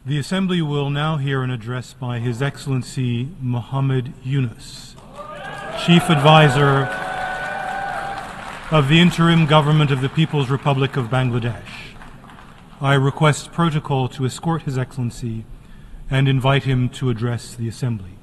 The Assembly will now hear an address by His Excellency Muhammad Yunus, Chief Advisor of the Interim Government of the People's Republic of Bangladesh. I request protocol to escort His Excellency and invite him to address the Assembly.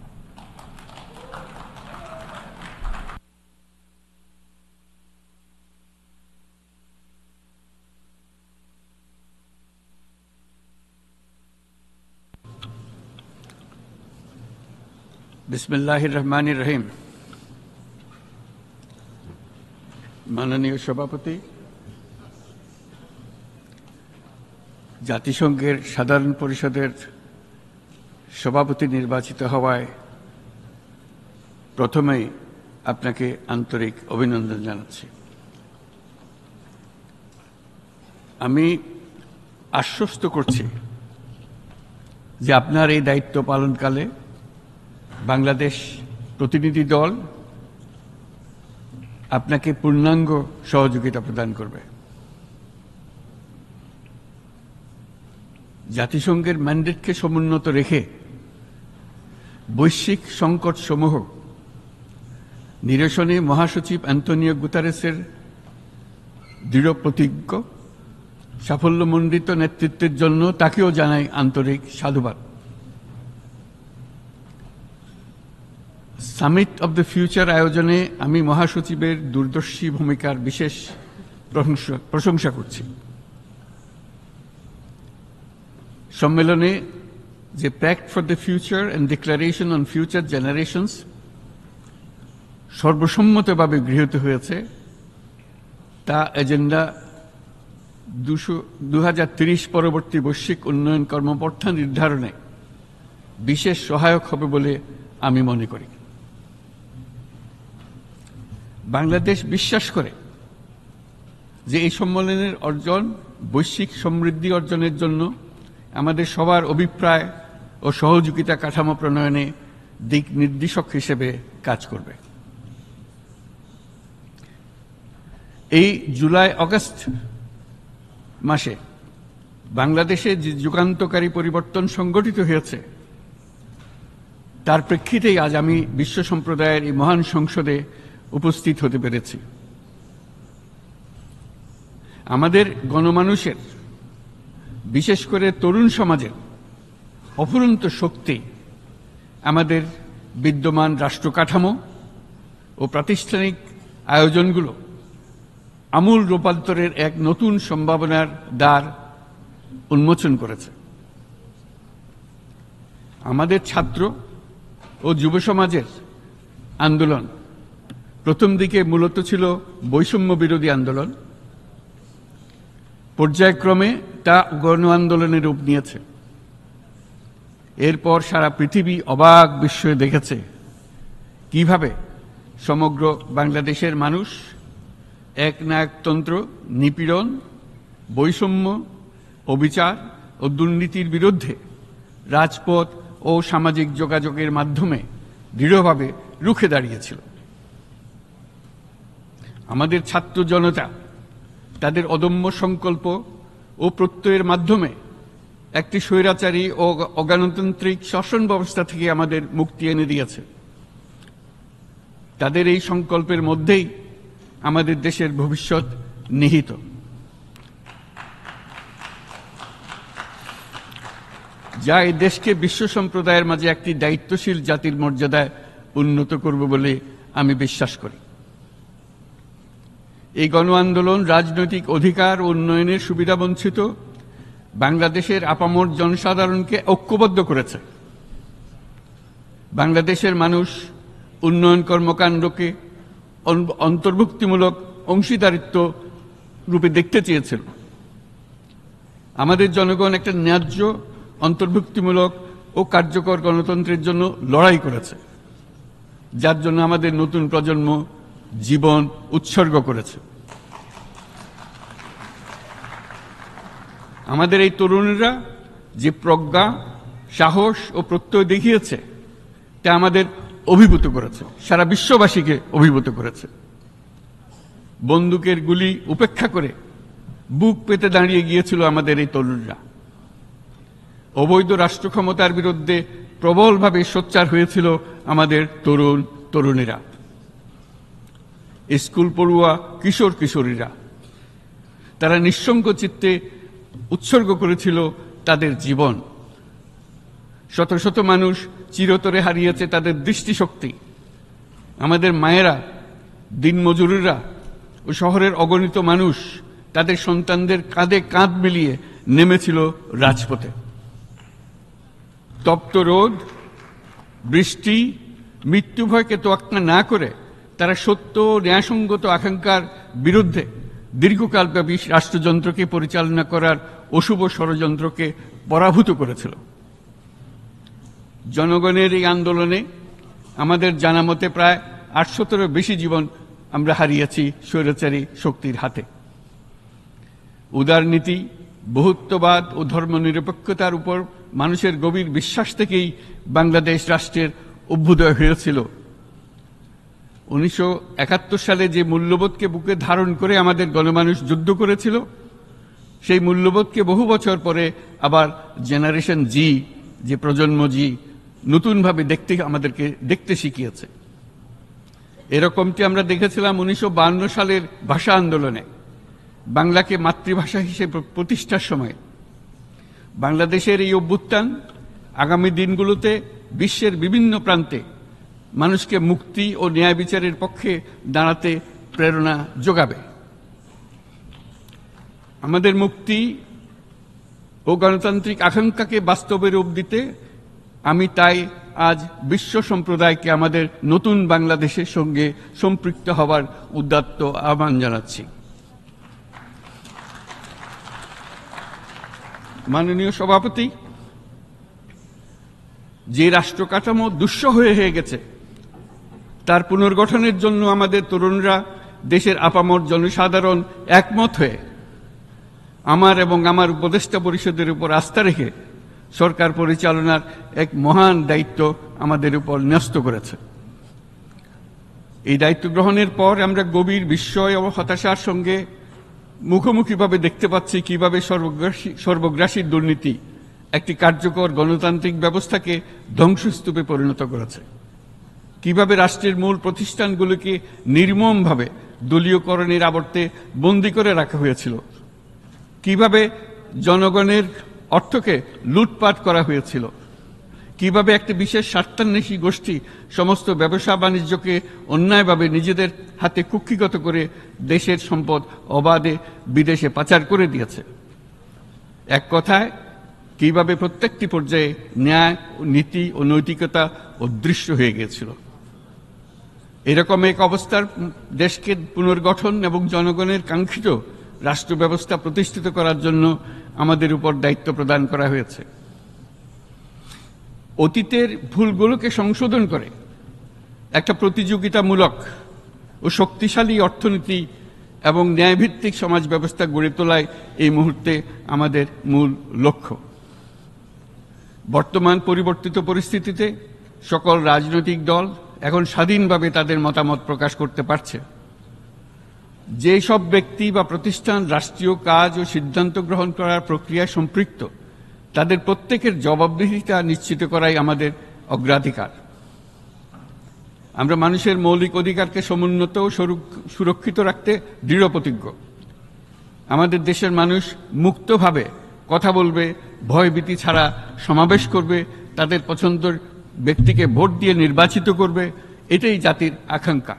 বিসমিল্লাহির রহমানির রহিম। মাননীয় সভাপতি, জাতিসংঘের সাধারণ পরিষদের সভাপতি নির্বাচিত হওয়ায় প্রথমেই আপনাকে আন্তরিক অভিনন্দন জানাচ্ছি। আমি আশ্বস্ত করছি যে আপনার এই দায়িত্ব পালনকালে বাংলাদেশ প্রতিনিধি দল আপনাকে পূর্ণাঙ্গ সহযোগিতা প্রদান করবে। জাতিসংঘের ম্যান্ডেটকে সমুন্নত রেখে বৈশ্বিক সংকটসমূহ নিরসনে মহাসচিব অ্যান্টোনিও গুতেরেসের দৃঢ় প্রতিজ্ঞ সাফল্যমণ্ডিত নেতৃত্বের জন্য তাকেও জানাই আন্তরিক সাধুবাদ। সামিট অব দ্য ফিউচার আয়োজনে আমি মহাসচিবের দূরদর্শী ভূমিকার বিশেষ প্রশংসা করছি। সম্মেলনে যে pact for the future and declaration on future generations সর্বসম্মতভাবে গৃহীত হয়েছে, তা এজেন্ডা 2030 পরবর্তী বৈশ্বিক উন্নয়ন কর্মপন্থা নির্ধারণে বিশেষ সহায়ক হবে বলে আমি মনে করি। বাংলাদেশ বিশ্বাস করে যে এই সম্মেলনের অর্জন বৈশ্বিক সমৃদ্ধি অর্জনের জন্য আমাদের সবার অভিপ্রায় ও সহযোগিতা কাঠামো প্রণয়নে দিক নির্দেশক হিসেবে কাজ করবে। এই জুলাই আগস্ট মাসে বাংলাদেশে যে যুগান্তকারী পরিবর্তন সংঘটিত হয়েছে তার প্রেক্ষিতেই আজ আমি বিশ্ব সম্প্রদায়ের এই মহান সংসদে উপস্থিত হতে পেরেছি। আমাদের গণমানুষের, বিশেষ করে তরুণ সমাজের অফুরন্ত শক্তি আমাদের বিদ্যমান রাষ্ট্র কাঠামো ও প্রাতিষ্ঠানিক আয়োজনগুলো আমূল রূপান্তরের এক নতুন সম্ভাবনার দ্বার উন্মোচন করেছে। আমাদের ছাত্র ও যুব সমাজের আন্দোলন প্রথম দিকে মূলত ছিল বৈষম্য বিরোধী আন্দোলন, পর্যায়ক্রমে তা গণ আন্দোলনের রূপ নিয়েছে। এরপর সারা পৃথিবী অবাক বিস্ময়ে দেখেছে কিভাবে সমগ্র বাংলাদেশের মানুষ একনায়কতন্ত্র, নিপীড়ন, বৈষম্য, অবিচার ও দুর্নীতির বিরুদ্ধে রাজপথ ও সামাজিক যোগাযোগের মাধ্যমে দৃঢ়ভাবে রুখে দাঁড়িয়েছিল। আমাদের ছাত্র জনতা তাদের অদম্য সংকল্প ও প্রত্যয়ের মাধ্যমে একটি স্বৈরাচারী ও অগণতান্ত্রিক শাসন ব্যবস্থা থেকে আমাদের মুক্তি এনে দিয়েছে। তাদের এই সংকল্পের মধ্যেই আমাদের দেশের ভবিষ্যৎ নিহিত। যা এই দেশকে বিশ্ব সম্প্রদায়ের মাঝে একটি দায়িত্বশীল জাতির মর্যাদায় উন্নত করবে বলে আমি বিশ্বাস করি। এই গণ আন্দোলন রাজনৈতিক অধিকার ও উন্নয়নের সুবিধাবঞ্চিত বাংলাদেশের আপামর জনসাধারণকে ঐক্যবদ্ধ করেছে। বাংলাদেশের মানুষ উন্নয়ন কর্মকাণ্ডকে অন্তর্ভুক্তিমূলক অংশীদারিত্ব রূপে দেখতে চেয়েছিল। আমাদের জনগণ একটা ন্যায্য, অন্তর্ভুক্তিমূলক ও কার্যকর গণতন্ত্রের জন্য লড়াই করেছে, যার জন্য আমাদের নতুন প্রজন্ম জীবন উৎসর্গ করেছে। আমাদের এই তরুণরা যে প্রজ্ঞা, সাহস ও প্রত্যয় দেখিয়েছে তা আমাদের অভিভূত করেছে, সারা বিশ্ববাসীকে অভিভূত করেছে। বন্দুকের গুলি উপেক্ষা করে বুক পেতে দাঁড়িয়ে গিয়েছিল আমাদের এই তরুণরা। অবৈধ রাষ্ট্র ক্ষমতার বিরুদ্ধে প্রবলভাবে সোচ্চার হয়েছিল আমাদের তরুণ তরুণীরা, স্কুল পড়ুয়া কিশোর কিশোরীরা। তারা নিঃসঙ্গ চিত্তে উৎসর্গ করেছিল তাদের জীবন। শত শত মানুষ চিরতরে হারিয়েছে তাদের দৃষ্টিশক্তি। আমাদের মায়েরা, দিনমজুরিরা ও শহরের অগণিত মানুষ তাদের সন্তানদের কাঁধে কাঁধ মিলিয়ে নেমেছিল রাজপথে। তপ্ত রোদ, বৃষ্টি, মৃত্যু ভয়কে তোয়াক্কা না করে তারা সত্য ও ন্যায়সঙ্গত আকাঙ্ক্ষার বিরুদ্ধে দীর্ঘকালব্যাপী রাষ্ট্রযন্ত্রকে পরিচালনা করার অশুভ ষড়যন্ত্রকে পরাভূত করেছিল। জনগণের এই আন্দোলনে আমাদের জানামতে প্রায় 800-এরও বেশি জীবন আমরা হারিয়েছি স্বৈরাচারী শক্তির হাতে। উদারনীতি, বহুত্ববাদ ও ধর্মনিরপেক্ষতার উপর মানুষের গভীর বিশ্বাস থেকেই বাংলাদেশ রাষ্ট্রের অভ্যুদয় হয়েছিল। 1971 সালে যে মূল্যবোধকে বুকে ধারণ করে আমাদের গণমানুষ যুদ্ধ করেছিল, সেই মূল্যবোধকে বহু বছর পরে আবার জেনারেশন জি, যে প্রজন্ম জি, নতুনভাবে আমাদেরকে দেখতে শিখিয়েছে। এরকমটি আমরা দেখেছিলাম 1952 সালের ভাষা আন্দোলনে, বাংলাকে মাতৃভাষা হিসেবে প্রতিষ্ঠার সময়। বাংলাদেশের এই অভ্যুত্থান আগামী দিনগুলোতে বিশ্বের বিভিন্ন প্রান্তে মানুষকে মুক্তি ও ন্যায় বিচারের পক্ষে দাঁড়াতে প্রেরণা যোগাবে। আমাদের মুক্তি ও গণতান্ত্রিক আকাঙ্ক্ষাকে বাস্তবে রূপ দিতে আমি তাই আজ বিশ্ব সম্প্রদায়কে আমাদের নতুন বাংলাদেশের সঙ্গে সম্পৃক্ত হবার উদাত্ত আহ্বান জানাচ্ছি। মাননীয় সভাপতি, যে রাষ্ট্র কাঠামো দুঃসহ হয়ে গেছে তার পুনর্গঠনের জন্য আমাদের তরুণরা, দেশের আপামর জনসাধারণ একমত হয়ে আমার এবং আমার উপদেষ্টা পরিষদের উপর আস্থা রেখে সরকার পরিচালনার এক মহান দায়িত্ব আমাদের উপর ন্যস্ত করেছে। এই দায়িত্ব গ্রহণের পর আমরা গভীর বিস্ময় ও হতাশার সঙ্গে মুখোমুখিভাবে দেখতে পাচ্ছি কিভাবে সর্বগ্রাসী দুর্নীতি একটি কার্যকর গণতান্ত্রিক ব্যবস্থাকে ধ্বংসস্তূপে পরিণত করেছে, কিভাবে রাষ্ট্রের মূল প্রতিষ্ঠানগুলোকে নির্মমভাবে দলীয়করণের আবর্তে বন্দী করে রাখা হয়েছিল, কিভাবে জনগণের অর্থকে লুটপাট করা হয়েছিল, কিভাবে একটি বিশেষ স্বার্থান্বেষী গোষ্ঠী সমস্ত ব্যবসা বাণিজ্যকে অন্যায়ভাবে নিজেদের হাতে কুক্ষিগত করে দেশের সম্পদ অবাধে বিদেশে পাচার করে দিয়েছে। এক কথায়, কিভাবে প্রত্যেকটি পর্যায়ে ন্যায়, নীতি ও নৈতিকতা অদৃশ্য হয়ে গিয়েছিল। এরকম এক অবস্থার দেশকে পুনর্গঠন এবং জনগণের কাঙ্ক্ষিত রাষ্ট্র ব্যবস্থা প্রতিষ্ঠিত করার জন্য আমাদের উপর দায়িত্ব প্রদান করা হয়েছে। অতীতের ভুলগুলোকে সংশোধন করে একটা প্রতিযোগিতামূলক ও শক্তিশালী অর্থনীতি এবং ন্যায়ভিত্তিক সমাজ ব্যবস্থা গড়ে তোলাই এই মুহূর্তে আমাদের মূল লক্ষ্য। বর্তমান পরিবর্তিত পরিস্থিতিতে সকল রাজনৈতিক দল এখন স্বাধীনভাবে তাদের মতামত প্রকাশ করতে পারছে। যে সব ব্যক্তি বা প্রতিষ্ঠান রাষ্ট্রীয় কাজ ও সিদ্ধান্ত গ্রহণ করার প্রক্রিয়ায় সম্পৃক্ত, তাদের প্রত্যেকের জবাবদিহিতা নিশ্চিত করাই আমাদের অগ্রাধিকার। আমরা মানুষের মৌলিক অধিকারকে সমুন্নত ও সুরক্ষিত রাখতে দৃঢ়প্রতিজ্ঞ। আমাদের দেশের মানুষ মুক্তভাবে কথা বলবে, ভয়ভীতি ছাড়া সমাবেশ করবে, তাদের পছন্দের ব্যক্তিকে ভোট দিয়ে নির্বাচিত করবে, এটাই জাতির আকাঙ্ক্ষা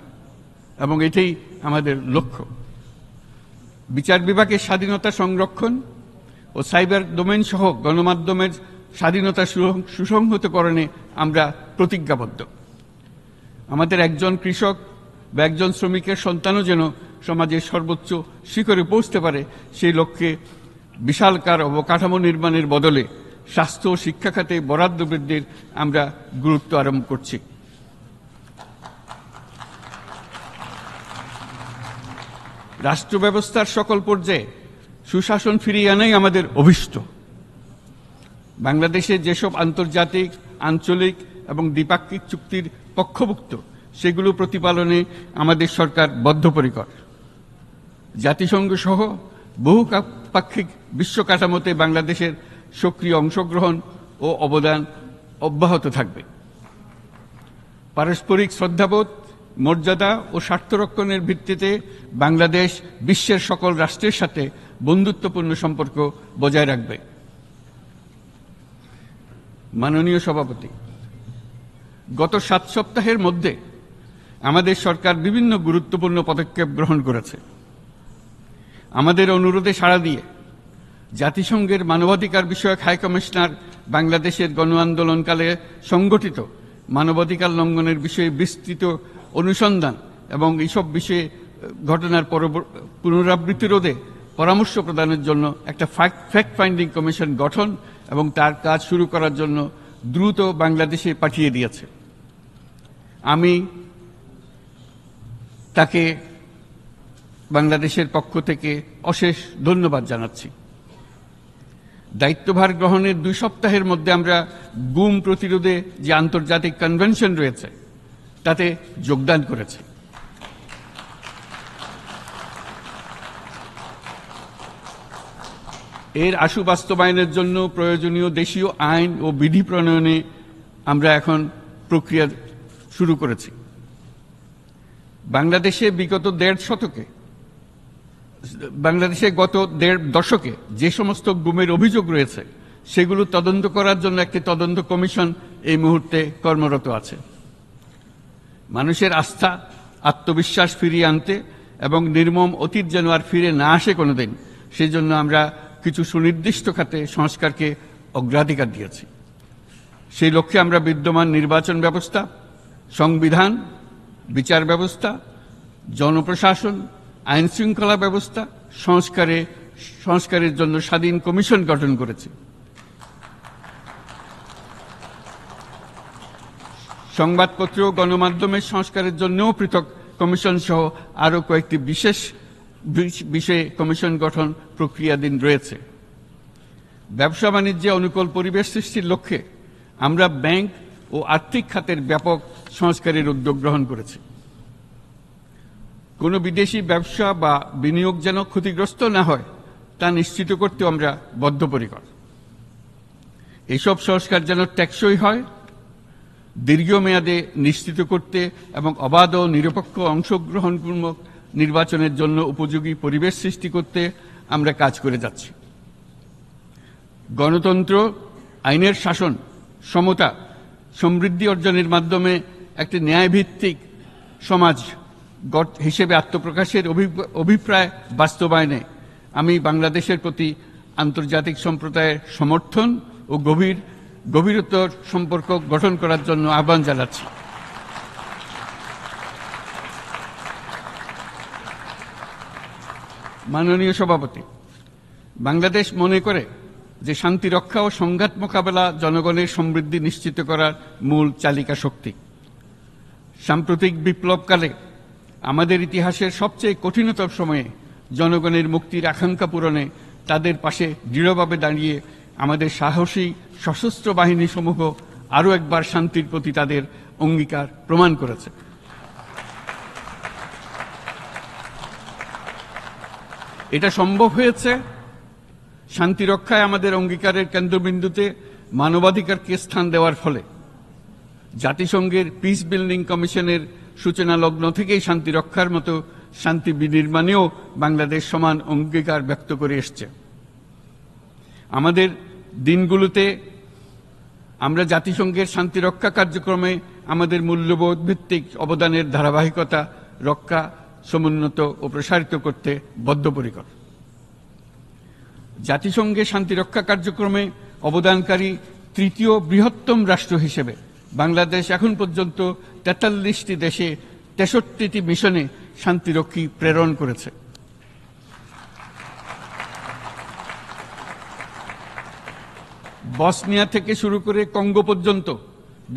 এবং এটাই আমাদের লক্ষ্য। বিচার বিভাগের স্বাধীনতা সংরক্ষণ ও সাইবার ডোমেইন সহ গণমাধ্যমের স্বাধীনতা সুসংহতকরণে আমরা প্রতিজ্ঞাবদ্ধ। আমাদের একজন কৃষক বা একজন শ্রমিকের সন্তানও যেন সমাজের সর্বোচ্চ শিখরে পৌঁছতে পারে, সেই লক্ষ্যে বিশালকার অবকাঠামো নির্মাণের বদলে স্বাস্থ্য ও শিক্ষা খাতে বরাদ্দ বৃদ্ধির আমরা গুরুত্ব আরোপ করছি। রাষ্ট্র ব্যবস্থার সকল পর্যায়ে সুশাসন ফিরিয়ে আনাই আমাদের অভীষ্ট। বাংলাদেশে যেসব আন্তর্জাতিক, আঞ্চলিক এবং দ্বিপাক্ষিক চুক্তির পক্ষভুক্ত, সেগুলো প্রতিপালনে আমাদের সরকার বদ্ধপরিকর। জাতিসংঘ সহ বহু পাক্ষিক বিশ্ব কাঠামোতে বাংলাদেশের সক্রিয় অংশগ্রহণ ও অবদান অব্যাহত থাকবে। পারস্পরিক শ্রদ্ধাবোধ, মর্যাদা ও স্বার্থরক্ষণের ভিত্তিতে বাংলাদেশ বিশ্বের সকল রাষ্ট্রের সাথে বন্ধুত্বপূর্ণ সম্পর্ক বজায় রাখবে। মাননীয় সভাপতি, গত 7 সপ্তাহের মধ্যে আমাদের সরকার বিভিন্ন গুরুত্বপূর্ণ পদক্ষেপ গ্রহণ করেছে। আমাদের অনুরোধে সাড়া দিয়ে জাতিসংঘের মানবাধিকার বিষয়ক হাই কমিশনার বাংলাদেশের গণ আন্দোলনকালে সংগঠিত মানবাধিকার লঙ্ঘনের বিষয়ে বিস্তৃত অনুসন্ধান এবং এইসব বিষয়ে ঘটনার পুনরাবৃত্তি রোধে পরামর্শ প্রদানের জন্য একটা ফ্যাক্ট ফাইন্ডিং কমিশন গঠন এবং তার কাজ শুরু করার জন্য দ্রুত বাংলাদেশে পাঠিয়ে দিয়েছে। আমি তাকে বাংলাদেশের পক্ষ থেকে অশেষ ধন্যবাদ জানাচ্ছি। দায়িত্বভার গ্রহণের 2 সপ্তাহের মধ্যে আমরা গুম প্রতিরোধে যে আন্তর্জাতিক কনভেনশন রয়েছে তাতে যোগদান করেছি। এর আশু বাস্তবায়নের জন্য প্রয়োজনীয় দেশীয় আইন ও বিধি প্রণয়নে আমরা এখন প্রক্রিয়া শুরু করেছি। বাংলাদেশে গত 1.5 দশকে যে সমস্ত গুমের অভিযোগ রয়েছে সেগুলো তদন্ত করার জন্য একটি তদন্ত কমিশন এই মুহূর্তে কর্মরত আছে। মানুষের আস্থা, আত্মবিশ্বাস ফিরিয়ে আনতে এবং নির্মম অতীত যেন আর ফিরে না আসে কোনোদিন, সেই জন্য আমরা কিছু সুনির্দিষ্ট খাতে সংস্কারকে অগ্রাধিকার দিয়েছি। সেই লক্ষ্যে আমরা বিদ্যমান নির্বাচন ব্যবস্থা, সংবিধান, বিচার ব্যবস্থা, জনপ্রশাসন, আইন শৃঙ্খলা ব্যবস্থা সংস্কারের জন্য স্বাধীন কমিশন গঠন করেছি। সংবাদপত্র ও গণমাধ্যমের সংস্কারের জন্যও পৃথক কমিশন সহ আরও কয়েকটি বিশেষ বিষয়ে কমিশন গঠন প্রক্রিয়াধীন রয়েছে। ব্যবসা বাণিজ্যে অনুকূল পরিবেশ সৃষ্টির লক্ষ্যে আমরা ব্যাংক ও আর্থিক খাতের ব্যাপক সংস্কারের উদ্যোগ গ্রহণ করেছি। কোনো বিদেশি ব্যবসা বা বিনিয়োগ যেন ক্ষতিগ্রস্ত না হয় তা নিশ্চিত করতে আমরা বদ্ধপরিকর। এইসব সংস্কার যেন টেকসই হয়, দীর্ঘমেয়াদে নিশ্চিত করতে এবং অবাধ ও নিরপেক্ষ অংশগ্রহণমূলক নির্বাচনের জন্য উপযোগী পরিবেশ সৃষ্টি করতে আমরা কাজ করে যাচ্ছি। গণতন্ত্র, আইনের শাসন, সমতা, সমৃদ্ধি অর্জনের মাধ্যমে একটি ন্যায়ভিত্তিক সমাজ হিসেবে আত্মপ্রকাশের অভিপ্রায় বাস্তবায়নে আমি বাংলাদেশের প্রতি আন্তর্জাতিক সম্প্রদায়ের সমর্থন ও গভীরতর সম্পর্ক গঠন করার জন্য আহ্বান জানাচ্ছি। মাননীয় সভাপতি, বাংলাদেশ মনে করে যে শান্তি রক্ষা ও সংঘাত মোকাবেলা জনগণের সমৃদ্ধি নিশ্চিত করার মূল চালিকা শক্তি। সাম্প্রতিক বিপ্লবকালে আমাদের ইতিহাসের সবচেয়ে কঠিনতম সময়ে জনগণের মুক্তির আকাঙ্ক্ষা পূরণে তাদের পাশে দৃঢ়ভাবে দাঁড়িয়ে আমাদের সাহসী সশস্ত্র বাহিনীসমূহ আরও একবার শান্তির প্রতি তাদের অঙ্গীকার প্রমাণ করেছে। এটা সম্ভব হয়েছে শান্তি রক্ষায় আমাদের অঙ্গীকারের কেন্দ্রবিন্দুতে মানবাধিকারকে স্থান দেওয়ার ফলে। জাতিসংঘের পিস বিল্ডিং কমিশনের সূচনা লগ্ন থেকেই শান্তি রক্ষার মতো শান্তি বিনির্মাণেও বাংলাদেশ সমান অঙ্গীকার ব্যক্ত করে এসছে। আমাদের দিনগুলোতে আমরা জাতিসংঘের শান্তি রক্ষা কার্যক্রমে আমাদের মূল্যবোধ ভিত্তিক অবদানের ধারাবাহিকতা রক্ষা, সমুন্নত ও প্রসারিত করতে বদ্ধপরিকর। জাতিসংঘের শান্তি রক্ষা কার্যক্রমে অবদানকারী তৃতীয় বৃহত্তম রাষ্ট্র হিসেবে বাংলাদেশ এখন পর্যন্ত 43টি দেশে 63টি মিশনে শান্তিরক্ষী প্রেরণ করেছে। বসনিয়া থেকে শুরু করে কঙ্গো পর্যন্ত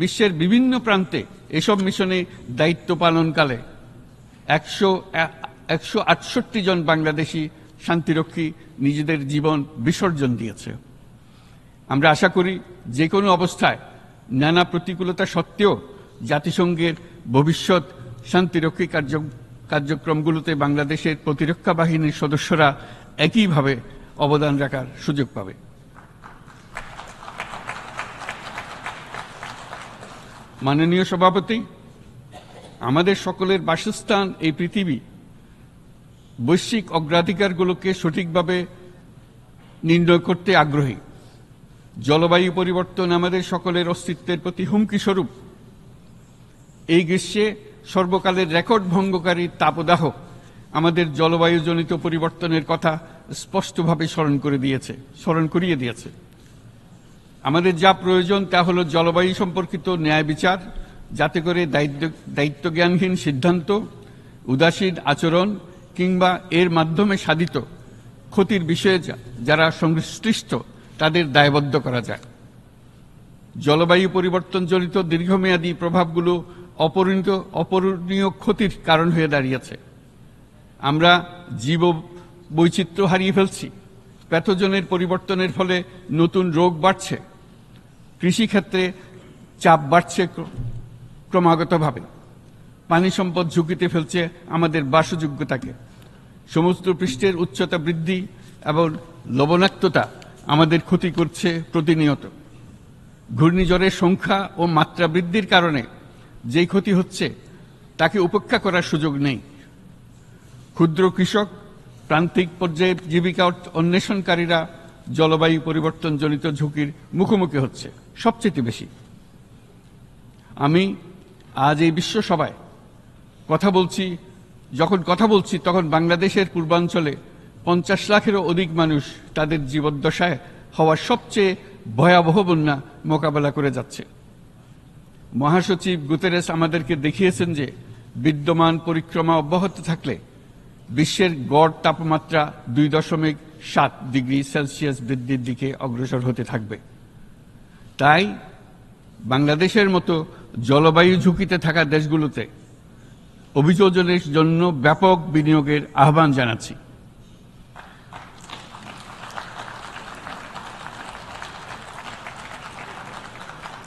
বিশ্বের বিভিন্ন প্রান্তে এসব মিশনে দায়িত্ব পালনকালে 168 জন বাংলাদেশি শান্তিরক্ষী নিজেদের জীবন বিসর্জন দিয়েছে। আমরা আশা করি যে কোনো অবস্থায় নানা প্রতিকূলতা সত্ত্বেও জাতিসংঘের ভবিষ্যৎ শান্তিরক্ষী কার্যক্রমগুলোতে বাংলাদেশের প্রতিরক্ষা বাহিনীর সদস্যরা একইভাবে অবদান রাখার সুযোগ পাবে। মাননীয় সভাপতি, আমাদের সকলের বাসস্থান এই পৃথিবী বৈশ্বিক অগ্রাধিকারগুলোকে সঠিকভাবে নির্ণয় করতে আগ্রহী। জলবায়ু পরিবর্তন আমাদের সকলের অস্তিত্বের প্রতি হুমকি স্বরূপ। এই গ্রীষ্মে সর্বকালের রেকর্ড ভঙ্গকারী তাপদাহ আমাদের জলবায়ুজনিত পরিবর্তনের কথা স্পষ্টভাবে স্মরণ করিয়ে দিয়েছে। আমাদের যা প্রয়োজন তা হল জলবায়ু সম্পর্কিত ন্যায় বিচার, যাতে করে দায়িত্বজ্ঞানহীন সিদ্ধান্ত, উদাসীন আচরণ কিংবা এর মাধ্যমে সাধিত ক্ষতির বিষয়ে যারা সংশ্লিষ্ট তাদের দায়বদ্ধ করা যায়। জলবায়ু পরিবর্তনজনিত দীর্ঘমেয়াদী প্রভাবগুলো অপূরণীয় ক্ষতির কারণ হয়ে দাঁড়িয়েছে। আমরা জীব বৈচিত্র্য হারিয়ে ফেলছি। প্যাথোজেনের পরিবর্তনের ফলে নতুন রোগ বাড়ছে। কৃষিক্ষেত্রে চাপ বাড়ছে ক্রমাগতভাবে। পানি সম্পদ ঝুঁকিতে ফেলছে আমাদের বাসযোগ্যতাকে। সমুদ্র পৃষ্ঠের উচ্চতা বৃদ্ধি এবং লবণাক্ততা আমাদের ক্ষতি করছে প্রতিনিয়ত। ঘূর্ণিঝড়ের সংখ্যা ও মাত্রা বৃদ্ধির কারণে যেই ক্ষতি হচ্ছে তাকে উপেক্ষা করার সুযোগ নেই। ক্ষুদ্র কৃষক, প্রান্তিক পর্যায়ে জীবিকা অন্বেষণকারীরা জলবায়ু পরিবর্তনজনিত ঝুঁকির মুখোমুখি হচ্ছে সবচেয়ে বেশি। আমি আজ এই বিশ্ব সভায় যখন কথা বলছি তখন বাংলাদেশের পূর্বাঞ্চলে 50 লাখেরও অধিক মানুষ তাদের জীবদ্দশায় হওয়া সবচেয়ে ভয়াবহ বন্যা মোকাবেলা করে যাচ্ছে। মহাসচিব গুতেরেস আমাদেরকে দেখিয়েছেন যে বিদ্যমান পরিক্রমা অব্যাহত থাকলে বিশ্বের গড় তাপমাত্রা 2.7 ডিগ্রি সেলসিয়াস বৃদ্ধির দিকে অগ্রসর হতে থাকবে। তাই বাংলাদেশের মতো জলবায়ু ঝুঁকিতে থাকা দেশগুলোতে অভিযোজনের জন্য ব্যাপক বিনিয়োগের আহ্বান জানাচ্ছি।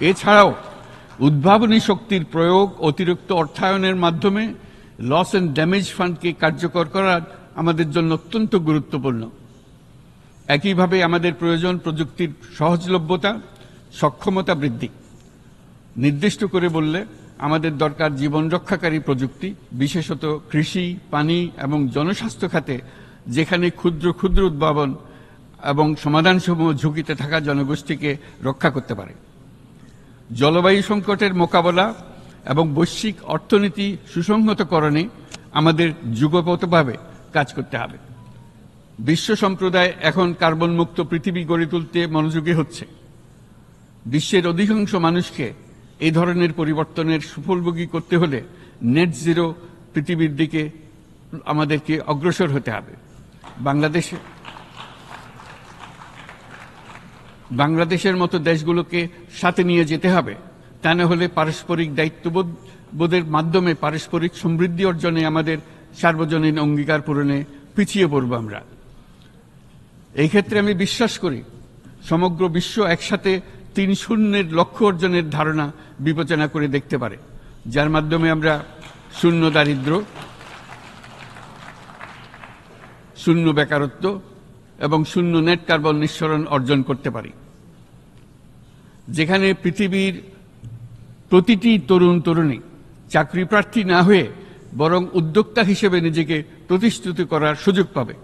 এছাড়াও উদ্ভাবনী শক্তির প্রয়োগ, অতিরিক্ত অর্থায়নের মাধ্যমে লস এন্ড ড্যামেজ ফান্ডকে কার্যকর করা আমাদের জন্য অত্যন্ত গুরুত্বপূর্ণ। একইভাবে আমাদের প্রয়োজন প্রযুক্তির সহজলভ্যতা, সক্ষমতা বৃদ্ধি। নির্দিষ্ট করে বললে আমাদের দরকার জীবন রক্ষাকারী প্রযুক্তি, বিশেষত কৃষি, পানি এবং জনস্বাস্থ্য খাতে, যেখানে ক্ষুদ্র ক্ষুদ্র উদ্ভাবন এবং সমাধানসমূহ ঝুঁকিতে থাকা জনগোষ্ঠীকে রক্ষা করতে পারে। জলবায়ু সংকটের মোকাবেলা এবং বৈশ্বিক অর্থনীতি সুসংহতকরণে আমাদের যুগপৎভাবে কাজ করতে হবে। বিশ্ব সম্প্রদায় এখন কার্বন মুক্ত পৃথিবী গড়ে তুলতে মনোযোগী হচ্ছে। বিশ্বের অধিকাংশ মানুষকে এই ধরনের পরিবর্তনের সুফলভোগী করতে হলে নেট জিরো পৃথিবীর দিকে আমাদেরকে অগ্রসর হতে হবে। বাংলাদেশের মতো দেশগুলোকে সাথে নিয়ে যেতে হবে। তা না হলে পারস্পরিক দায়িত্ববোধের মাধ্যমে পারস্পরিক সমৃদ্ধি অর্জনে আমাদের সার্বজনীন অঙ্গীকার পূরণে পিছিয়ে পড়ব আমরা। এই ক্ষেত্রে আমি বিশ্বাস করি সমগ্র বিশ্ব একসাথে 3-0 লক্ষ্য অর্জনের ধারণা বিবেচনা করে দেখতে পারে, যার মাধ্যমে আমরা শূন্য দারিদ্র, শূন্য বেকারত্ব এবং শূন্য নেট কার্বন নিঃসরণ অর্জন করতে পারি। যেখানে পৃথিবীর প্রতিটি তরুণ তরুণী চাকরি প্রার্থী না হয়ে বরং উদ্যোক্তা হিসেবে নিজেকে প্রতিষ্ঠিত করার সুযোগ পাবে।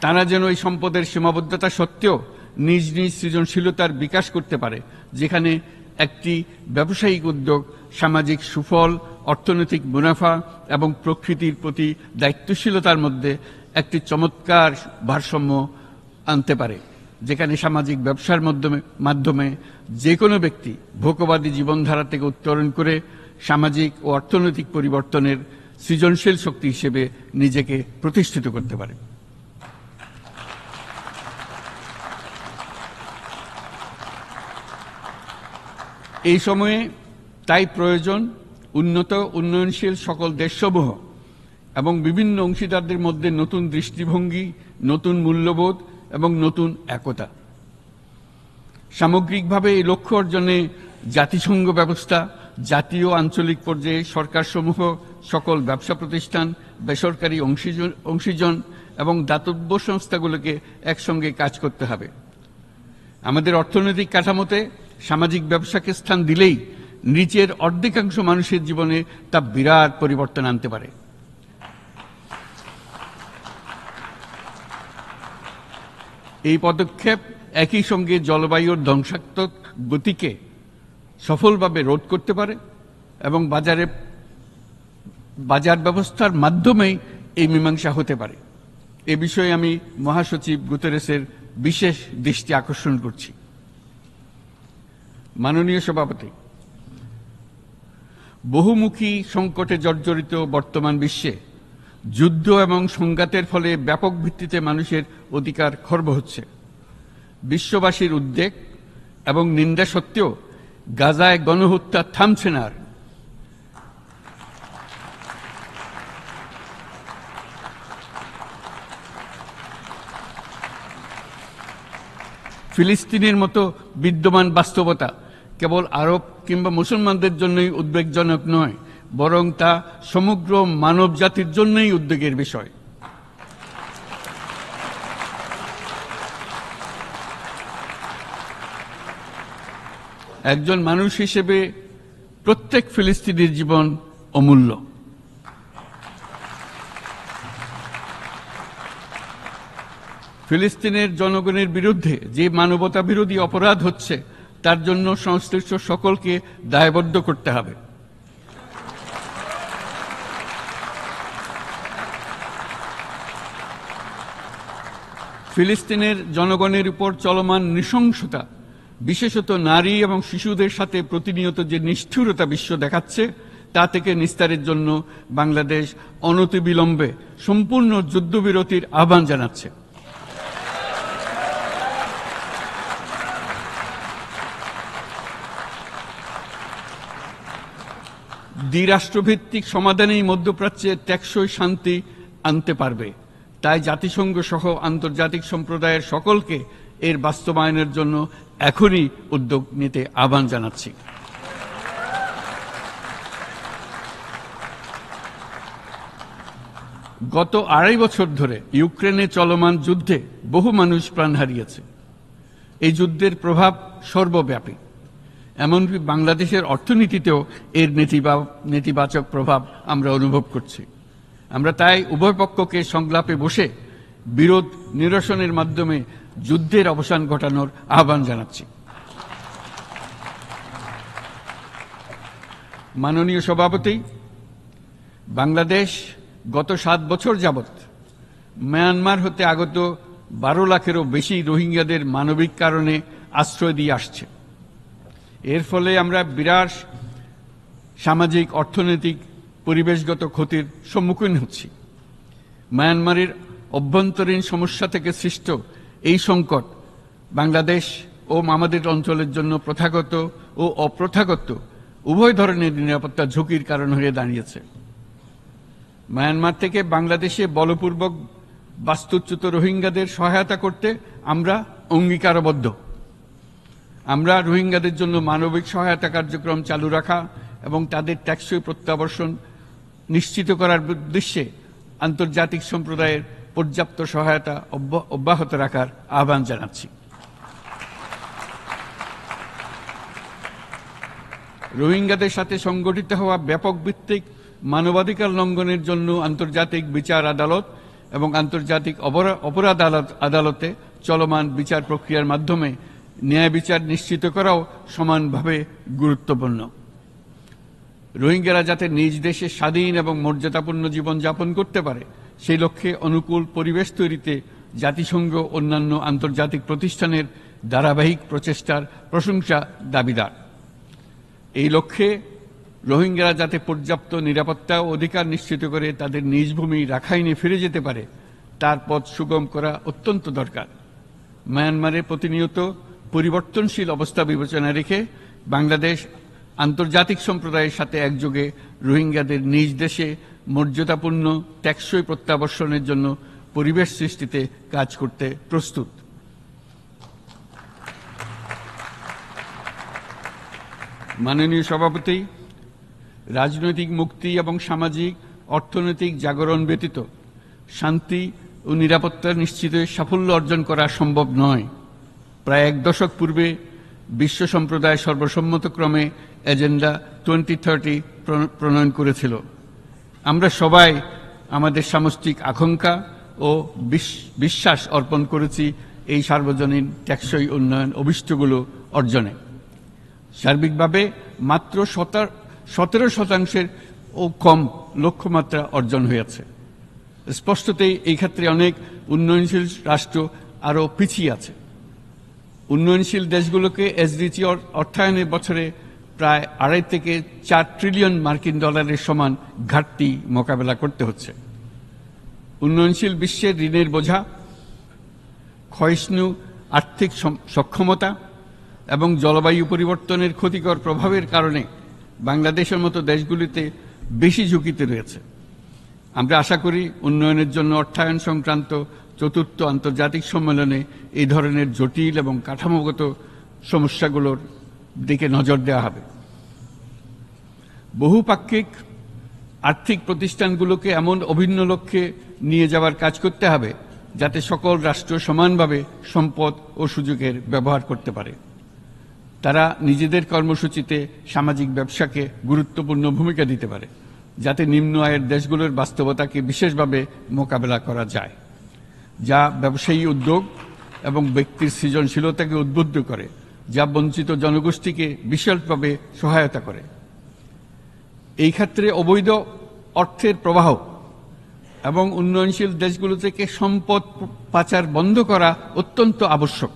তারা যেন এই সম্পদের সীমাবদ্ধতা সত্ত্বেও নিজ নিজ সৃজনশীলতার বিকাশ করতে পারে, যেখানে একটি ব্যবসায়িক উদ্যোগ সামাজিক সুফল, অর্থনৈতিক মুনাফা এবং প্রকৃতির প্রতি দায়িত্বশীলতার মধ্যে একটি চমৎকার ভারসাম্য আনতে পারে, যেখানে সামাজিক ব্যবসার মাধ্যমে যে কোনো ব্যক্তি ভোগবাদী জীবনধারা থেকে উত্তরণ করে সামাজিক ও অর্থনৈতিক পরিবর্তনের সৃজনশীল শক্তি হিসেবে নিজেকে প্রতিষ্ঠিত করতে পারে। এই সময়ে তাই প্রয়োজন উন্নত উন্নয়নশীল সকল দেশসমূহ এবং বিভিন্ন অংশীদারদের মধ্যে নতুন দৃষ্টিভঙ্গি, নতুন মূল্যবোধ এবং নতুন একতা। সামগ্রিকভাবে এই লক্ষ্য অর্জনে জাতিসংঘ ব্যবস্থা, জাতীয় আঞ্চলিক পর্যায়ে সরকারসমূহ, সকল ব্যবসা প্রতিষ্ঠান, বেসরকারি অংশীজন এবং দাতব্য সংস্থাগুলোকে একসঙ্গে কাজ করতে হবে। আমাদের অর্থনৈতিক কাঠামোতে সামাজিক ব্যবসাকে স্থান দিলেই নিচের অর্ধেকাংশ মানুষের জীবনে তা বিরাট পরিবর্তন আনতে পারে। এই পদক্ষেপ একই সঙ্গে জলবায়ুর ধ্বংসাত্মক গতিকে সফলভাবে রোধ করতে পারে এবং বাজার ব্যবস্থার মাধ্যমেই এই মীমাংসা হতে পারে। এ বিষয়ে আমি মহাসচিব গুতেরেসের বিশেষ দৃষ্টি আকর্ষণ করছি। মাননীয় সভাপতি, বহুমুখী সংকটে জর্জরিত বর্তমান বিশ্বে যুদ্ধ এবং সংঘাতের ফলে ব্যাপক ভিত্তিতে মানুষের অধিকার খর্ব হচ্ছে। বিশ্ববাসীর উদ্বেগ এবং নিন্দা সত্ত্বেও গাজায় গণহত্যা থামছে না। ফিলিস্তিনের মতো বিদ্যমান বাস্তবতা কেবল আরব কিংবা মুসলমানদের জন্যই উদ্বেগজনক নয়, বরং তা সমগ্র মানব জাতির জন্যই উদ্বেগের বিষয়। একজন মানুষ হিসেবে প্রত্যেক ফিলিস্তিনির জীবন অমূল্য। ফিলিস্তিনের জনগণের বিরুদ্ধে যে মানবতা বিরোধী অপরাধ হচ্ছে তার জন্য সংশ্লিষ্ট সকলকে দায়বদ্ধ করতে হবে। ফিলিস্তিনের জনগণের উপর চলমান নৃশংসতা, বিশেষত নারী এবং শিশুদের সাথে প্রতিনিয়ত যে নিষ্ঠুরতা বিশ্ব দেখাচ্ছে, তা থেকে নিস্তারের জন্য বাংলাদেশ অনতিবিলম্বে সম্পূর্ণ যুদ্ধবিরতির আহ্বান জানাচ্ছে। দ্বিরাষ্ট্রভিত্তিক সমাধানেই মধ্যপ্রাচ্যে টেকসই শান্তি আনতে পারবে। তাই জাতিসংঘ সহ আন্তর্জাতিক সম্প্রদায়ের সকলকে এর বাস্তবায়নের জন্য এখনই উদ্যোগ নিতে আহ্বান জানাচ্ছি। গত 2.5 বছর ধরে ইউক্রেনে চলমান যুদ্ধে বহু মানুষ প্রাণ হারিয়েছে। এই যুদ্ধের প্রভাব সর্বব্যাপী, এমনকি বাংলাদেশের অর্থনীতিতেও এর নেতিবাচক প্রভাব আমরা অনুভব করছি। আমরা তাই উভয় পক্ষকে সংলাপে বসে বিরোধ নিরসনের মাধ্যমে যুদ্ধের অবসান ঘটানোর আহ্বান জানাচ্ছি। মাননীয় সভাপতি, বাংলাদেশ গত 7 বছর যাবৎ মায়ানমার হতে আগত 12 লাখেরও বেশি রোহিঙ্গাদের মানবিক কারণে আশ্রয় দিয়ে আসছে। এর ফলে আমরা বিরাট সামাজিক, অর্থনৈতিক, পরিবেশগত ক্ষতির সম্মুখীন হচ্ছি। মায়ানমারের অভ্যন্তরীণ সমস্যা থেকে সৃষ্ট এই সংকট বাংলাদেশ ও আমাদের অঞ্চলের জন্য প্রথাগত ও অপ্রথাগত উভয় ধরনের নিরাপত্তা ঝুঁকির কারণ হয়ে দাঁড়িয়েছে। মায়ানমার থেকে বাংলাদেশে বলপূর্বক বাস্তুচ্যুত রোহিঙ্গাদের সহায়তা করতে আমরা অঙ্গীকারবদ্ধ। আমরা রোহিঙ্গাদের জন্য মানবিক সহায়তা কার্যক্রম চালু রাখা এবং তাদের টেকসই প্রত্যাবর্তন নিশ্চিত করার উদ্দেশ্যে আন্তর্জাতিক সম্প্রদায়ের পর্যাপ্ত সহায়তা অব্যাহত রাখার আহ্বান জানাচ্ছি। রোহিঙ্গাদের সাথে সংগঠিত হওয়া ব্যাপক ভিত্তিক মানবাধিকার লঙ্ঘনের জন্য আন্তর্জাতিক বিচার আদালত এবং আন্তর্জাতিক অপরাধ আদালতে চলমান বিচার প্রক্রিয়ার মাধ্যমে ন্যায় বিচার নিশ্চিত করাও সমানভাবে গুরুত্বপূর্ণ। রোহিঙ্গারা যাতে নিজ দেশে স্বাধীন এবং মর্যাদাপূর্ণ জীবনযাপন করতে পারে, সেই লক্ষ্যে অনুকূল পরিবেশ তৈরিতে জাতিসংঘ অন্যান্য আন্তর্জাতিক প্রতিষ্ঠানের ধারাবাহিক প্রচেষ্টার প্রশংসা দাবিদার। এই লক্ষ্যে রোহিঙ্গারা যাতে পর্যাপ্ত নিরাপত্তা ও অধিকার নিশ্চিত করে তাদের নিজ ভূমি রাখাইনে ফিরে যেতে পারে, তার পথ সুগম করা অত্যন্ত দরকার। মায়ানমারে প্রতিনিয়ত পরিবর্তনশীল অবস্থা বিবেচনা রেখে বাংলাদেশ আন্তর্জাতিক সম্প্রদায়ের সাথে একযোগে রোহিঙ্গাদের নিজ দেশে মর্যাদাপূর্ণ টেকসই প্রত্যাবর্তনের জন্য পরিবেশ সৃষ্টিতে কাজ করতে প্রস্তুত। মাননীয় সভাপতি, রাজনৈতিক মুক্তি এবং সামাজিক অর্থনৈতিক জাগরণ ব্যতীত শান্তি ও নিরাপত্তা নিশ্চিতে সাফল্য অর্জন করা সম্ভব নয়। প্রায় এক দশক পূর্বে বিশ্ব সম্প্রদায় সর্বসম্মতক্রমে এজেন্ডা 2030 প্রণয়ন করেছিল। আমরা সবাই আমাদের সামষ্টিক আকাঙ্ক্ষা ও বিশ্বাস অর্পণ করেছি এই সার্বজনীন টেকসই উন্নয়ন অভিষ্টগুলো অর্জনে। সার্বিকভাবে মাত্র 17% ও কম লক্ষ্যমাত্রা অর্জন হয়েছে। স্পষ্টতই এই ক্ষেত্রে অনেক উন্নয়নশীল রাষ্ট্র আরও পিছিয়ে আছে। উন্নয়নশীল দেশগুলোকে এসডিজি অর্থায়নের বছরে প্রায় 2.5 থেকে 4 ট্রিলিয়ন মার্কিন ডলারের সমান ঘাটতি মোকাবেলা করতে হচ্ছে। উন্নয়নশীল বিশ্বের ঋণের বোঝা, ক্ষয়িষ্ণু আর্থিক সক্ষমতা এবং জলবায়ু পরিবর্তনের ক্ষতিকর প্রভাবের কারণে বাংলাদেশের মতো দেশগুলিতে বেশি ঝুঁকিতে রয়েছে। আমরা আশা করি উন্নয়নের জন্য অর্থায়ন সংক্রান্ত চতুর্থ আন্তর্জাতিক সম্মেলনে এই ধরনের জটিল এবং কাঠামোগত সমস্যাগুলোর দিকে নজর দেওয়া হবে। বহুপাক্ষিক আর্থিক প্রতিষ্ঠানগুলোকে এমন অভিন্ন লক্ষ্যে নিয়ে যাওয়ার কাজ করতে হবে যাতে সকল রাষ্ট্র সমানভাবে সম্পদ ও সুযোগের ব্যবহার করতে পারে। তারা নিজেদের কর্মসূচিতে সামাজিক ব্যবসাকে গুরুত্বপূর্ণ ভূমিকা দিতে পারে, যাতে নিম্ন আয়ের দেশগুলোর বাস্তবতাকে বিশেষভাবে মোকাবেলা করা যায়, যা ব্যবসায়ী উদ্যোগ এবং ব্যক্তির সৃজনশীলতাকে উদ্বুদ্ধ করে, যা বঞ্চিত জনগোষ্ঠীকে বিশালভাবে সহায়তা করে। এই ক্ষেত্রে অবৈধ অর্থের প্রবাহ এবং উন্নয়নশীল দেশগুলো থেকে সম্পদ পাচার বন্ধ করা অত্যন্ত আবশ্যক।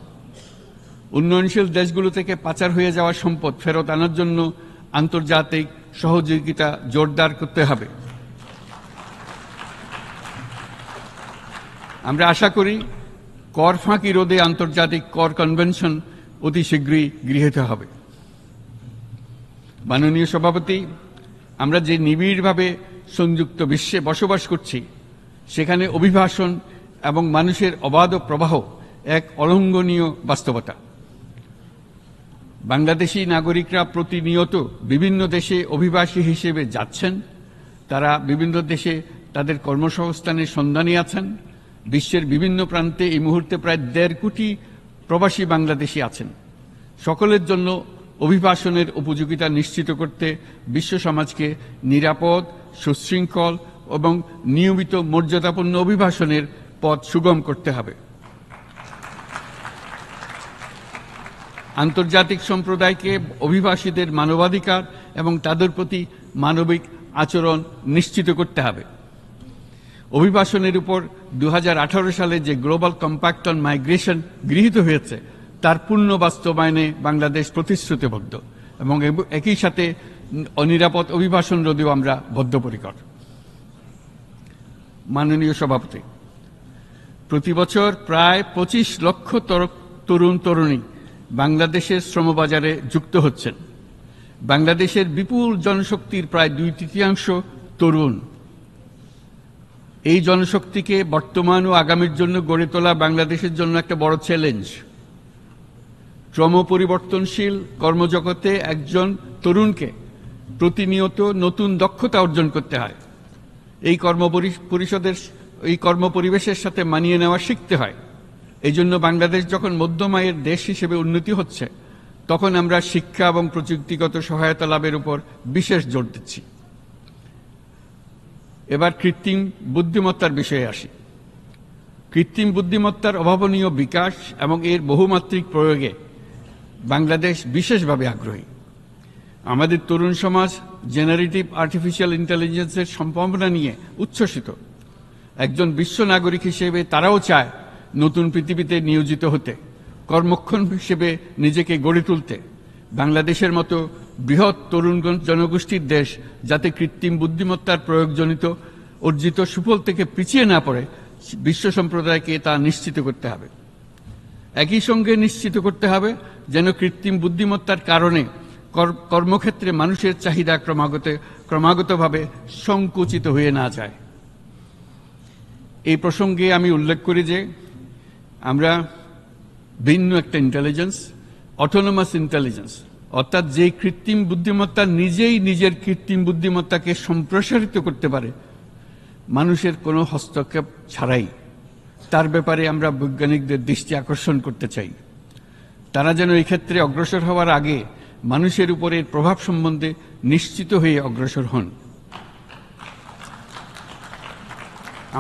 উন্নয়নশীল দেশগুলো থেকে পাচার হয়ে যাওয়া সম্পদ ফেরত আনার জন্য আন্তর্জাতিক সহযোগিতা জোরদার করতে হবে। আমরা আশা করি কর ফাঁকি রোধে আন্তর্জাতিক কর কনভেনশন অতি শীঘ্রই গৃহীত হবে। মাননীয় সভাপতি, আমরা যে নিবিড়ভাবে সংযুক্ত বিশ্বে বসবাস করছি, সেখানে অভিবাসন এবং মানুষের অবাধ প্রবাহ এক অলঙ্ঘনীয় বাস্তবতা। বাংলাদেশি নাগরিকরা প্রতিনিয়ত বিভিন্ন দেশে অভিবাসী হিসেবে যাচ্ছেন। তারা বিভিন্ন দেশে তাদের কর্মসংস্থানের সন্ধানে আছেন। বিশ্বের বিভিন্ন প্রান্তে এই মুহূর্তে প্রায় 1.5 কোটি প্রবাসী বাংলাদেশি আছেন। সকলের জন্য অভিবাসনের উপযোগিতা নিশ্চিত করতে বিশ্ব সমাজকে নিরাপদ, সুশৃঙ্খল এবং নিয়মিত মর্যাদাপূর্ণ অভিবাসনের পথ সুগম করতে হবে। আন্তর্জাতিক সম্প্রদায়কে অভিবাসীদের মানবাধিকার এবং তাদের প্রতি মানবিক আচরণ নিশ্চিত করতে হবে। অভিবাসনের উপর 2018 সালে যে গ্লোবাল কম্প্যাক্ট অন মাইগ্রেশন গৃহীত হয়েছে, তার পূর্ণ বাস্তবায়নে বাংলাদেশ প্রতিশ্রুতিবদ্ধ এবং একই সাথে অনিরাপদ অভিবাসন রোধেও আমরা বদ্ধপরিকর। মাননীয় সভাপতি, প্রতি বছর প্রায় 25 লক্ষ তরুণ তরুণী বাংলাদেশের শ্রমবাজারে যুক্ত হচ্ছেন। বাংলাদেশের বিপুল জনশক্তির প্রায় 2/3 তরুণ। এই জনশক্তিকে বর্তমান ও আগামীর জন্য গড়ে তোলা বাংলাদেশের জন্য একটা বড় চ্যালেঞ্জ। ক্রমপরিবর্তনশীল কর্মজগতে একজন তরুণকে প্রতিনিয়ত নতুন দক্ষতা অর্জন করতে হয়। এই কর্মপরিবেশের সাথে মানিয়ে নেওয়া শিখতে হয়। এই জন্য বাংলাদেশ যখন মধ্যম আয়ের দেশ হিসেবে উন্নতি হচ্ছে, তখন আমরা শিক্ষা এবং প্রযুক্তিগত সহায়তা লাভের উপর বিশেষ জোর দিচ্ছি। এবার কৃত্রিম বুদ্ধিমত্তার বিষয়ে আসি। কৃত্রিম বুদ্ধিমত্তার অভাবনীয় বিকাশ এবং এর বহুমাত্রিক প্রয়োগে বাংলাদেশ বিশেষভাবে আগ্রহী। আমাদের তরুণ সমাজ জেনারেটিভ আর্টিফিশিয়াল ইন্টেলিজেন্সের সম্ভাবনা নিয়ে উচ্ছ্বসিত। একজন বিশ্ব নাগরিক হিসেবে তারাও চায় নতুন পৃথিবীতে নিয়োজিত হতে, কর্মক্ষম হিসেবে নিজেকে গড়ে তুলতে। বাংলাদেশের মতো বৃহৎ তরুণ জনগোষ্ঠীর দেশ যাতে কৃত্রিম বুদ্ধিমত্তার প্রয়োগজনিত অর্জিত সুফল থেকে পিছিয়ে না পড়ে, বিশ্ব সম্প্রদায়কে তা নিশ্চিত করতে হবে। একই সঙ্গে নিশ্চিত করতে হবে যেন কৃত্রিম বুদ্ধিমত্তার কারণে কর্মক্ষেত্রে মানুষের চাহিদা ক্রমাগতভাবে সংকুচিত হয়ে না যায়। এই প্রসঙ্গে আমি উল্লেখ করি যে আমরা ভিন্ন একটা ইন্টেলিজেন্স, অটোনোমাস ইন্টেলিজেন্স, অর্থাৎ যে কৃত্রিম বুদ্ধিমত্তা নিজেই নিজের কৃত্রিম বুদ্ধিমত্তাকে সম্প্রসারিত করতে পারে মানুষের কোনো হস্তক্ষেপ ছাড়াই, তার ব্যাপারে আমরা বৈজ্ঞানিকদের দৃষ্টি আকর্ষণ করতে চাই। তারা যেন এই ক্ষেত্রে অগ্রসর হওয়ার আগে মানুষের উপর এর প্রভাব সম্বন্ধে নিশ্চিত হয়ে অগ্রসর হন।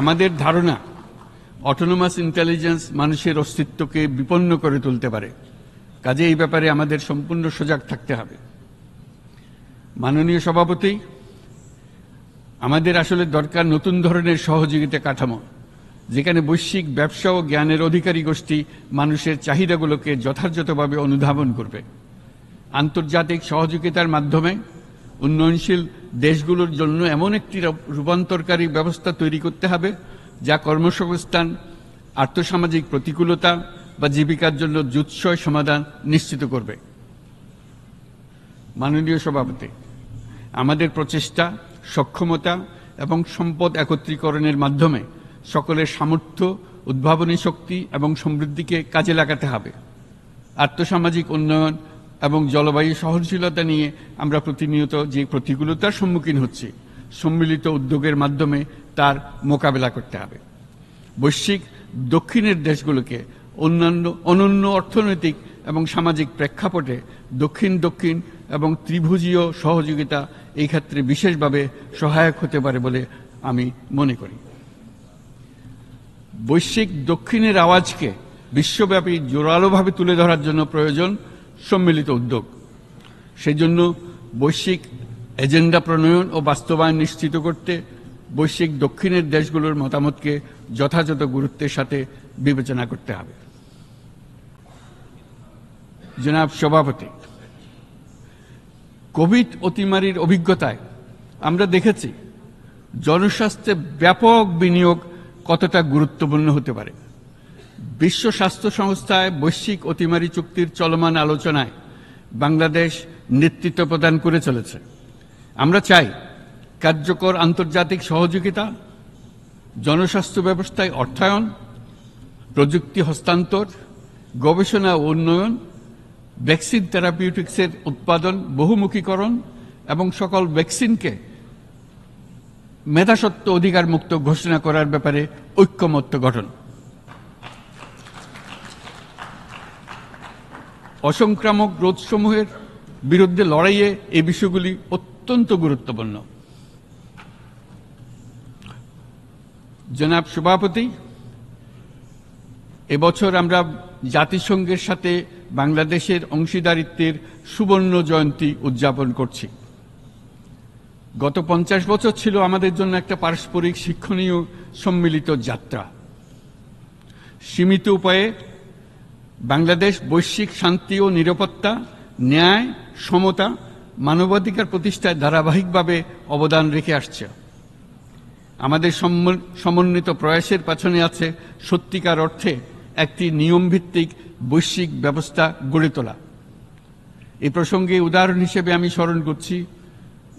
আমাদের ধারণা, অটোনোমাস ইন্টেলিজেন্স মানুষের অস্তিত্বকে বিপন্ন করে তুলতে পারে, কাজে এই ব্যাপারে আমাদের সম্পূর্ণ সজাগ থাকতে হবে। মাননীয় সভাপতি, আমাদের আসলে দরকার নতুন ধরনের সহযোগিতা কাঠামো, যেখানে বৈশ্বিক ব্যবসা ও জ্ঞানের অধিকারী গোষ্ঠী মানুষের চাহিদাগুলোকে যথাযথভাবে অনুধাবন করবে। আন্তর্জাতিক সহযোগিতার মাধ্যমে উন্নয়নশীল দেশগুলোর জন্য এমন একটি রূপান্তরকারী ব্যবস্থা তৈরি করতে হবে যা কর্মসংস্থান, আর্থসামাজিক প্রতিকূলতা বা জীবিকার জন্য যুৎসয় সমাধান নিশ্চিত করবে। মাননীয় সভাপতি, আমাদের প্রচেষ্টা, সক্ষমতা এবং সম্পদ একত্রীকরণের মাধ্যমে সকলের সামর্থ্য, উদ্ভাবনী শক্তি এবং সমৃদ্ধিকে কাজে লাগাতে হবে। আর্থসামাজিক উন্নয়ন এবং জলবায়ু সহনশীলতা নিয়ে আমরা প্রতিনিয়ত যে প্রতিকূলতার সম্মুখীন হচ্ছি, সম্মিলিত উদ্যোগের মাধ্যমে তার মোকাবেলা করতে হবে। বৈশ্বিক দক্ষিণের দেশগুলোকে অনন্য অর্থনৈতিক এবং সামাজিক প্রেক্ষাপটে দক্ষিণ দক্ষিণ এবং ত্রিভুজীয় সহযোগিতা এই ক্ষেত্রে বিশেষভাবে সহায়ক হতে পারে বলে আমি মনে করি। বৈশ্বিক দক্ষিণের আওয়াজকে বিশ্বব্যাপী জোরালোভাবে তুলে ধরার জন্য প্রয়োজন সম্মিলিত উদ্যোগ। সেজন্য বৈশ্বিক এজেন্ডা প্রণয়ন ও বাস্তবায়ন নিশ্চিত করতে বৈশ্বিক দক্ষিণের দেশগুলোর মতামতকে যথাযথ গুরুত্বের সাথে বিবেচনা করতে হবে। জনাব সভাপতি, কোভিড অতিমারির অভিজ্ঞতায় আমরা দেখেছি জনস্বাস্থ্যে ব্যাপক বিনিয়োগ কতটা গুরুত্বপূর্ণ হতে পারে। বিশ্ব স্বাস্থ্য সংস্থায় বৈশ্বিক অতিমারি চুক্তির চলমান আলোচনায় বাংলাদেশ নেতৃত্ব প্রদান করে চলেছে। আমরা চাই কার্যকর আন্তর্জাতিক সহযোগিতা, জনস্বাস্থ্য ব্যবস্থায় অর্থায়ন, প্রযুক্তি হস্তান্তর, গবেষণা ও উন্নয়ন, ভ্যাকসিন থেরাপিউটিক্সের উৎপাদন, বহুমুখীকরণ এবং সকল ভ্যাকসিনকে মেধাস্বত্ব অধিকার মুক্ত ঘোষণা করার ব্যাপারে ঐক্যমত্য গঠন। অসংক্রামক রোগসমূহের বিরুদ্ধে লড়াইয়ে এই বিষয়গুলি অত্যন্ত গুরুত্বপূর্ণ। জনাব সভাপতি, এবছর আমরা জাতিসংঘের সাথে বাংলাদেশের অংশীদারিত্বের সুবর্ণ জয়ন্তী উদযাপন করছি। গত 50 বছর ছিল আমাদের জন্য একটা পারস্পরিক শিক্ষণীয় সম্মিলিত যাত্রা। সীমিত উপায়ে বাংলাদেশ বৈশ্বিক শান্তি ও নিরাপত্তা, ন্যায়, সমতা, মানবাধিকার প্রতিষ্ঠায় ধারাবাহিকভাবে অবদান রেখে আসছে। আমাদের সমন্বিত প্রয়াসের পেছনে আছে সত্যিকার অর্থে একটি নিয়মভিত্তিক বৈশ্বিক ব্যবস্থা গড়ে তোলা। এই প্রসঙ্গে উদাহরণ হিসেবে আমি স্মরণ করছি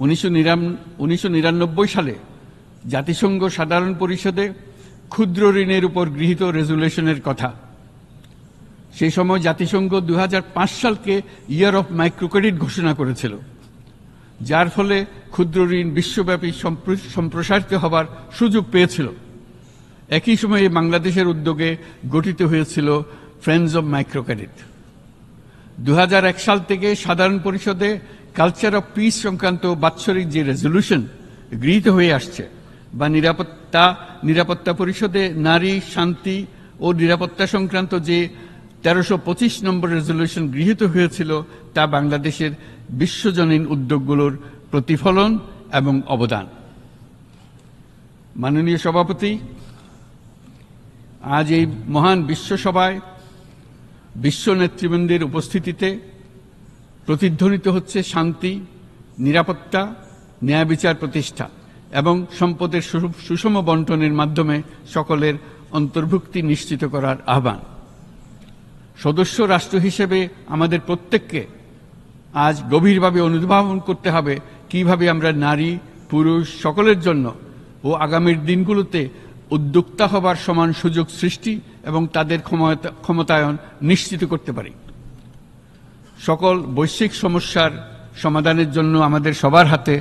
1999 সালে জাতিসংঘ সাধারণ পরিষদে ক্ষুদ্র ঋণের উপর গৃহীত রেজুলেশনের কথা। সেই সময় জাতিসংঘ 2005 সালকে ইয়ার অফ মাইক্রোক্রেডিট ঘোষণা করেছিল, যার ফলে ক্ষুদ্র ঋণ বিশ্বব্যাপী সম্প্রসারিত হবার সুযোগ পেয়েছিল। একই সময়ে বাংলাদেশের উদ্যোগে গঠিত হয়েছিল ফ্রেন্ডস অব মাইক্রোক্রেডিট। 2001 সাল থেকে সাধারণ পরিষদে কালচার অফ পিস সংক্রান্ত বাৎসরিক যে রেজলিউশন গৃহীত হয়ে আসছে, বা নিরাপত্তা পরিষদে নারী, শান্তি ও নিরাপত্তা সংক্রান্ত যে 1325 নম্বর রেজলিউশন গৃহীত হয়েছিল, তা বাংলাদেশের বিশ্বজনীন উদ্যোগগুলোর প্রতিফলন এবং অবদান। মাননীয় সভাপতি, আজ এই মহান বিশ্বসভায় বিশ্ব নেতৃবৃন্দের উপস্থিতিতে প্রতিধ্বনিত হচ্ছে শান্তি, নিরাপত্তা, ন্যায় বিচার প্রতিষ্ঠা এবং সম্পদের সুষম বন্টনের মাধ্যমে সকলের অন্তর্ভুক্তি নিশ্চিত করার আহ্বান। সদস্য রাষ্ট্র হিসেবে আমাদের প্রত্যেককে আজ গভীরভাবে অনুধাবন করতে হবে কিভাবে আমরা নারী, পুরুষ সকলের জন্য ও আগামীর দিনগুলোতে উদ্যোক্তা হবার সমান সুযোগ সৃষ্টি এবং তাদের ক্ষমতায়ন নিশ্চিত করতে পারি। সকল বৈশ্বিক সমস্যার সমাধানের জন্য আমাদের সবার হাতে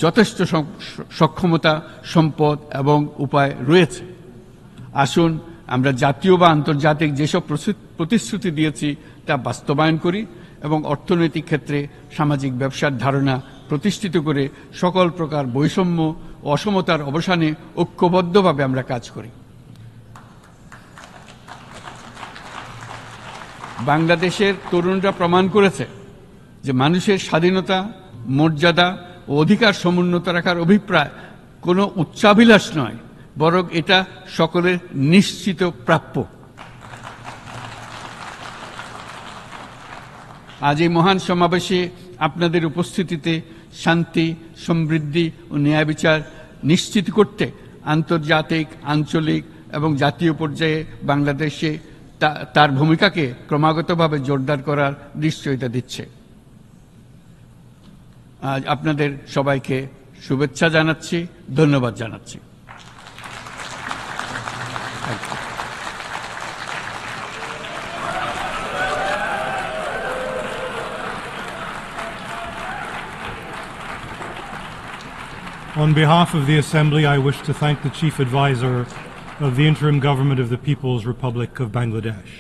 যথেষ্ট সক্ষমতা, সম্পদ এবং উপায় রয়েছে। আসুন আমরা জাতীয় বা আন্তর্জাতিক যেসব প্রতিশ্রুতি দিয়েছি তা বাস্তবায়ন করি এবং অর্থনৈতিক ক্ষেত্রে সামাজিক ব্যবসার ধারণা প্রতিষ্ঠিত করে সকল প্রকার বৈষম্য ও অসমতার অবসানে ঐক্যবদ্ধভাবে আমরা কাজ করি। বাংলাদেশের তরুণরা প্রমাণ করেছে যে মানুষের স্বাধীনতা, মর্যাদা ও অধিকার সমুন্নত রাখার অভিপ্রায় কোনো উচ্চাভিলাষ নয়, বরং এটা সকলের নিশ্চিত প্রাপ্য। আজ এই মহান সমাবেশে আপনাদের উপস্থিতিতে শান্তি, সমৃদ্ধি ও ন্যায় বিচার নিশ্চিত করতে আন্তর্জাতিক, আঞ্চলিক এবং জাতীয় পর্যায়ে বাংলাদেশে তার ভূমিকাকে ক্রমাগতভাবে জোরদার করার নিশ্চয়তা দিচ্ছে। আজ আপনাদের সবাইকে শুভেচ্ছা জানাচ্ছি, ধন্যবাদ জানাচ্ছি। On behalf of the Assembly, I wish to thank the Chief Advisor of the Interim Government of the People's Republic of Bangladesh.